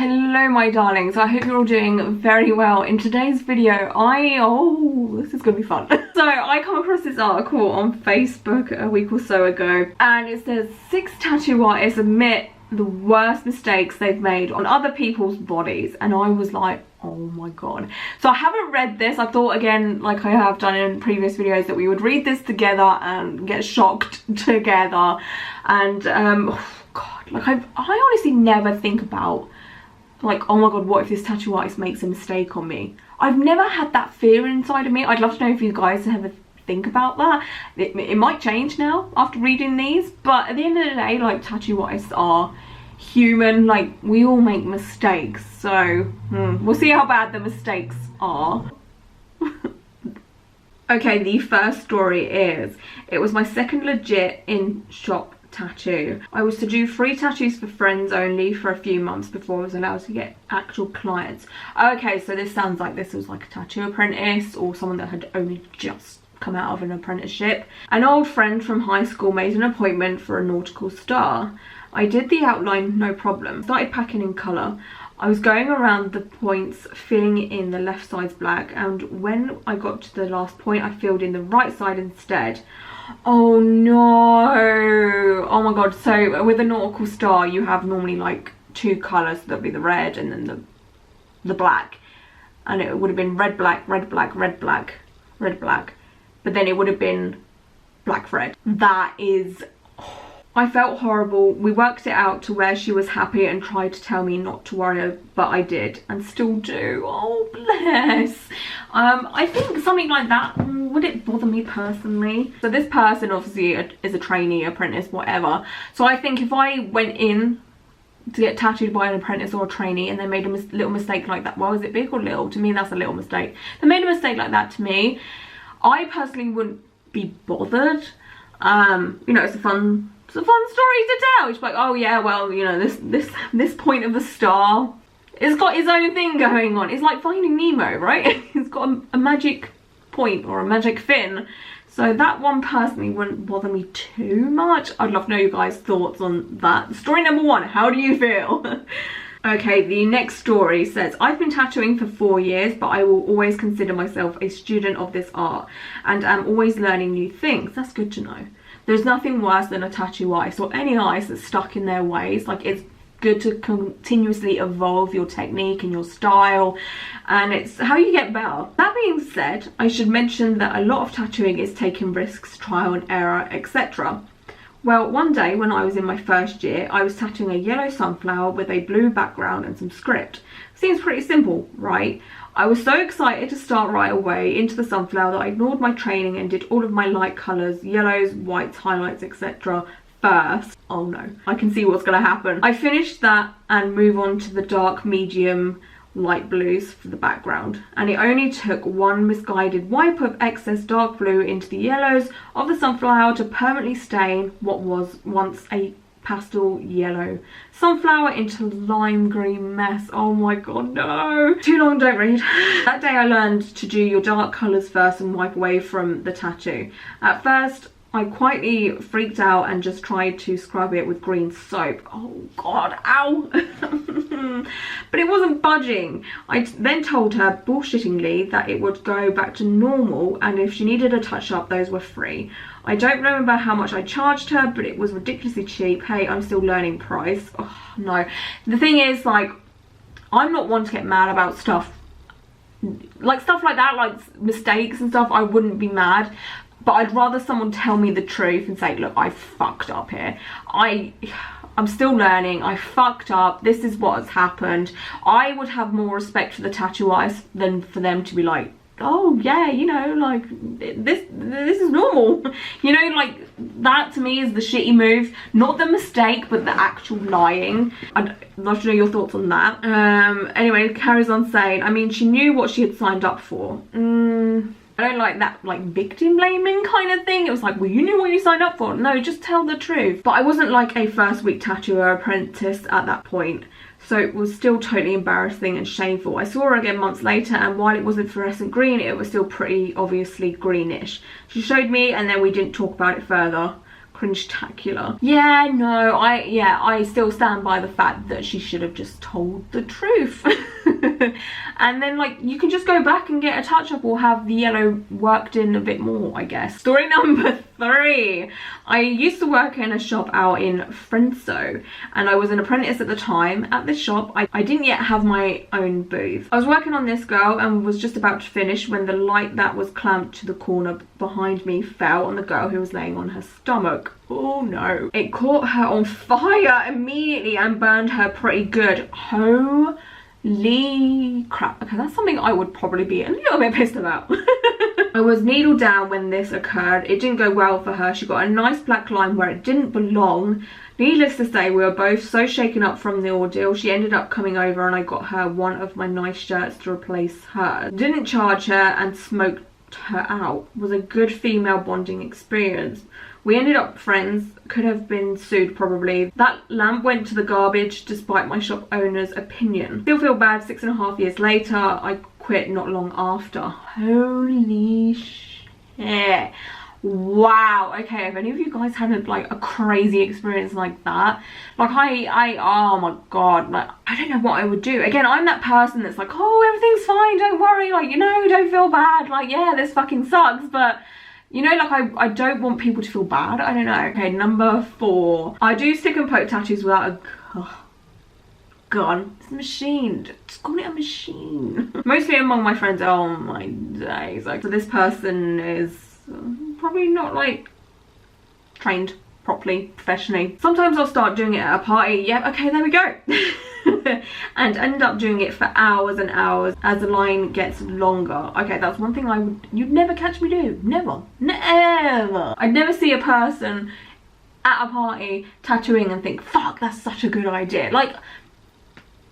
Hello my darlings, I hope you're all doing very well. In today's video, this is gonna be fun. So I come across this article on Facebook a week or so ago, and it says 6 tattoo artists admit the worst mistakes they've made on other people's bodies, and I was like, oh my god. So I haven't read this. I thought, again, like I have done in previous videos, that we would read this together and get shocked together. And oh god, like I honestly never think about, like, oh my god, what if this tattoo artist makes a mistake on me? I've never had that fear inside of me. I'd love to know if you guys ever think about that. It might change now after reading these, but at the end of the day, like, tattoo artists are human. Like, we all make mistakes, so we'll see how bad the mistakes are. Okay, the first story is, it was my second legit in-shop tattoo. I was to do free tattoos for friends only for a few months before I was allowed to get actual clients. Okay, so this sounds like this was like a tattoo apprentice or someone that had only just come out of an apprenticeship. An old friend from high school made an appointment for a nautical star. I did the outline, no problem. Started packing in colour. I was going around the points, filling in the left side's black, and when I got to the last point, I filled in the right side instead. Oh no! Oh my god, so with a nautical star, you have normally like 2 colours, so that'll be the red and then the black. And it would have been red, black, red, black, red, black, red, black. But then it would have been black, red. That is... I felt horrible. We worked it out to where she was happy and tried to tell me not to worry, but I did and still do. Oh bless. I think something like that, would it bother me personally? So this person obviously is a trainee, apprentice, whatever. So I think if I went in to get tattooed by an apprentice or a trainee and they made a little mistake like that, well, is it big or little? To me, that's a little mistake. They made a mistake like that to me, I personally wouldn't be bothered. You know, it's a fun story to tell. It's like, oh yeah, well, you know, this point of the star, it's got its own thing going on. It's like Finding Nemo, right? It's got a magic point or a magic fin. So that one personally wouldn't bother me too much. I'd love to know you guys' thoughts on that. Story number 1, how do you feel? Okay, the next story says, I've been tattooing for 4 years, but I will always consider myself a student of this art and am always learning new things. That's good to know. There's nothing worse than a tattoo artist or any artist that's stuck in their ways. Like, it's good to continuously evolve your technique and your style, and it's how you get better. That being said, I should mention that a lot of tattooing is taking risks, trial and error, etc. Well, one day when I was in my first year, I was tattooing a yellow sunflower with a blue background and some script. Seems pretty simple, right? I was so excited to start right away into the sunflower that I ignored my training and did all of my light colours, yellows, whites, highlights, etc. first. Oh no, I can see what's going to happen. I finished that and move on to the dark medium light blues for the background, and it only took one misguided wipe of excess dark blue into the yellows of the sunflower to permanently stain what was once a pastel yellow sunflower into lime green mess. Oh my god, no. Too long, don't read. That day I learned to do your dark colours first and wipe away from the tattoo. At first I quietly freaked out and just tried to scrub it with green soap. Oh god, ow. But it wasn't budging. I then told her bullshittingly that it would go back to normal, and if she needed a touch up, those were free. I don't remember how much I charged her, but it was ridiculously cheap. Hey, I'm still learning price. Oh no. The thing is, like, I'm not one to get mad about stuff like that, like mistakes and stuff. I wouldn't be mad. But I'd rather someone tell me the truth and say, look, I fucked up here. I'm still learning. I fucked up. This is what has happened. I would have more respect for the tattoo artist than for them to be like, oh yeah, you know, like, this is normal. You know, like, that to me is the shitty move. Not the mistake, but the actual lying. I'd love to know your thoughts on that. Anyway, it carries on saying, I mean, she knew what she had signed up for. I don't like that, like, victim blaming kind of thing. It was like, well, you knew what you signed up for. No, just tell the truth. But I wasn't like a first week tattooer apprentice at that point, so it was still totally embarrassing and shameful. I saw her again months later, and while it wasn't fluorescent green, it was still pretty obviously greenish. She showed me, and then we didn't talk about it further. cringe-tacular. Yeah, no, I still stand by the fact that she should have just told the truth. And then, like, you can just go back and get a touch-up or have the yellow worked in a bit more, I guess. Story number 3. I used to work in a shop out in Frenso, and I was an apprentice at the time. At this shop, I didn't yet have my own booth. I was working on this girl and was just about to finish when the light that was clamped to the corner behind me fell on the girl who was laying on her stomach. Oh no. It caught her on fire immediately and burned her pretty good. Holy crap. Okay, that's something I would probably be a little bit pissed about. I was needle down when this occurred. It didn't go well for her. She got a nice black line where it didn't belong. Needless to say, we were both so shaken up from the ordeal. She ended up coming over and I got her one of my nice shirts to replace her. Didn't charge her and smoked her out. It was a good female bonding experience. We ended up friends, could have been sued probably. That lamp went to the garbage despite my shop owner's opinion. Still feel bad 6.5 years later. I quit not long after. Holy shit. Wow. Okay, if any of you guys had like a crazy experience like that, like oh my god, like I don't know what I would do. Again, I'm that person that's like, oh, everything's fine, don't worry, like, you know, don't feel bad, like, yeah, this fucking sucks, but you know, like, I don't want people to feel bad. I don't know. Okay, number 4. I do stick and poke tattoos without a gun. It's a machine. Just call it a machine. Mostly among my friends. Oh my days. Like, so this person is probably not, like, trained properly, professionally. Sometimes I'll start doing it at a party. Yep, okay, there we go. And end up doing it for hours and hours as the line gets longer. Okay, that's one thing you'd never catch me do. Never. Never. I'd never see a person at a party tattooing and think, fuck, that's such a good idea. Like,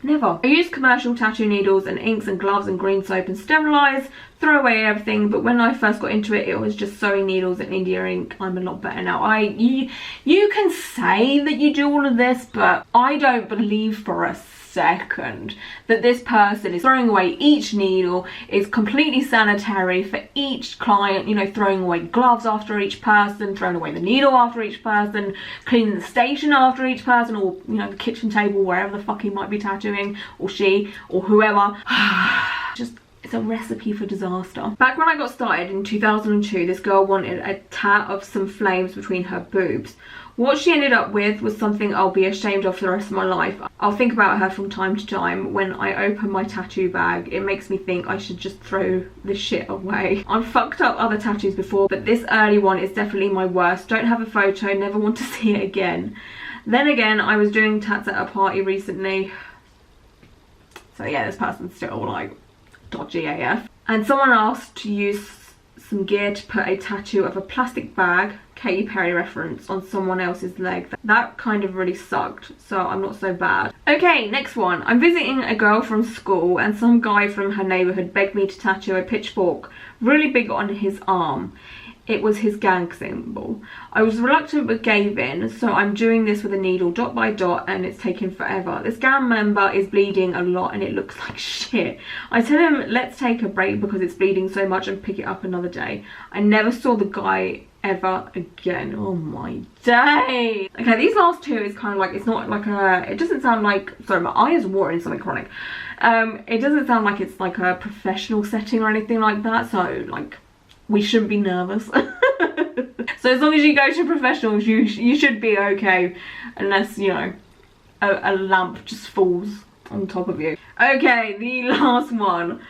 never. I use commercial tattoo needles and inks and gloves and green soap and sterilize, throw away everything. But when I first got into it, it was just sewing needles and India ink. I'm a lot better now. You can say that you do all of this, but I don't believe for a second that this person is throwing away each needle, is completely sanitary for each client, you know, throwing away gloves after each person, throwing away the needle after each person, cleaning the station after each person, or, you know, the kitchen table, wherever the fuck he might be tattooing, or she, or whoever. Just, it's a recipe for disaster. Back when I got started in 2002, this girl wanted a tat of some flames between her boobs. What she ended up with was something I'll be ashamed of for the rest of my life. I'll think about her from time to time. When I open my tattoo bag, it makes me think I should just throw this shit away. I've fucked up other tattoos before, but this early one is definitely my worst. Don't have a photo, never want to see it again. Then again, I was doing tats at a party recently. So yeah, this person's still like dodgy AF. And someone asked to use some gear to put a tattoo of a plastic bag, Katy Perry reference, on someone else's leg. That kind of really sucked, so I'm not so bad. Okay, next one. I'm visiting a girl from school and some guy from her neighbourhood begged me to tattoo a pitchfork really big on his arm. It was his gang symbol. I was reluctant but gave in, so I'm doing this with a needle dot by dot and it's taken forever. This gang member is bleeding a lot and it looks like shit. I tell him let's take a break because it's bleeding so much and pick it up another day. I never saw the guy ever again. Oh my day. Okay, these last two is kind of like, it's not like a, it doesn't sound like, sorry, my eye is watering, something chronic. It doesn't sound like it's like a professional setting or anything like that, so like, we shouldn't be nervous. So as long as you go to professionals, you should be okay, unless, you know, a lamp just falls on top of you. Okay, the last one.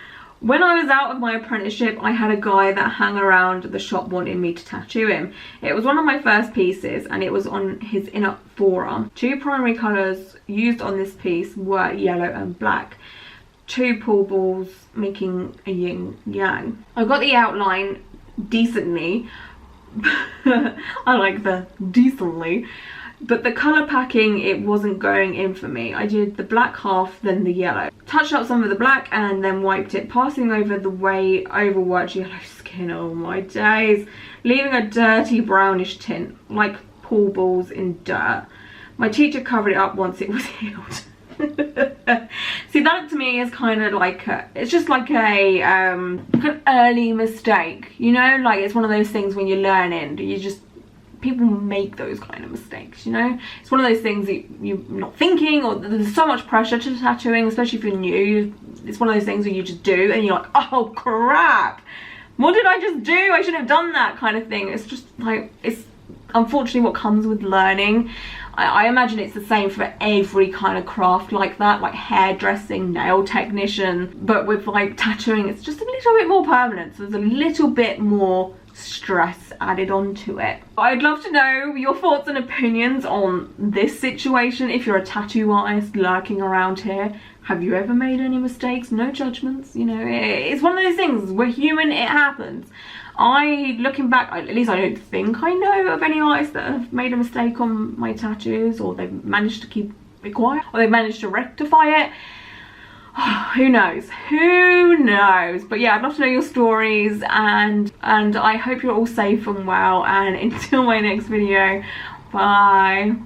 When I was out of my apprenticeship, I had a guy that hung around the shop wanting me to tattoo him. It was one of my first pieces and it was on his inner forearm. Two primary colours used on this piece were yellow and black. Two pool balls making a yin yang. I got the outline decently. I like the decently. But the colour packing, it wasn't going in for me. I did the black half, then the yellow. Touched up some of the black and then wiped it, passing over the way overworked yellow skin. Oh my days. Leaving a dirty brownish tint, like pool balls in dirt. My teacher covered it up once it was healed. See, that to me is kind of like it's just like an early mistake, you know, like it's one of those things when you're learning, you just people make those kind of mistakes, you know. It's one of those things that you're not thinking, or there's so much pressure to tattooing, especially if you're new. It's one of those things where you just do and you're like, oh crap, what did I just do? I should have done that, kind of thing. It's just like, it's unfortunately what comes with learning. I imagine it's the same for every kind of craft like that, like hairdressing, nail technician, but with like tattooing, it's just a little bit more permanent, so there's a little bit more stress added onto it. I'd love to know your thoughts and opinions on this situation. If you're a tattoo artist lurking around here, have you ever made any mistakes? No judgments, you know, it's one of those things, we're human, it happens. Looking back, at least I don't think I know of any artists that have made a mistake on my tattoos, or they've managed to keep it quiet, or they've managed to rectify it. Oh, who knows? Who knows? But yeah, I'd love to know your stories, and I hope you're all safe and well, and until my next video, bye.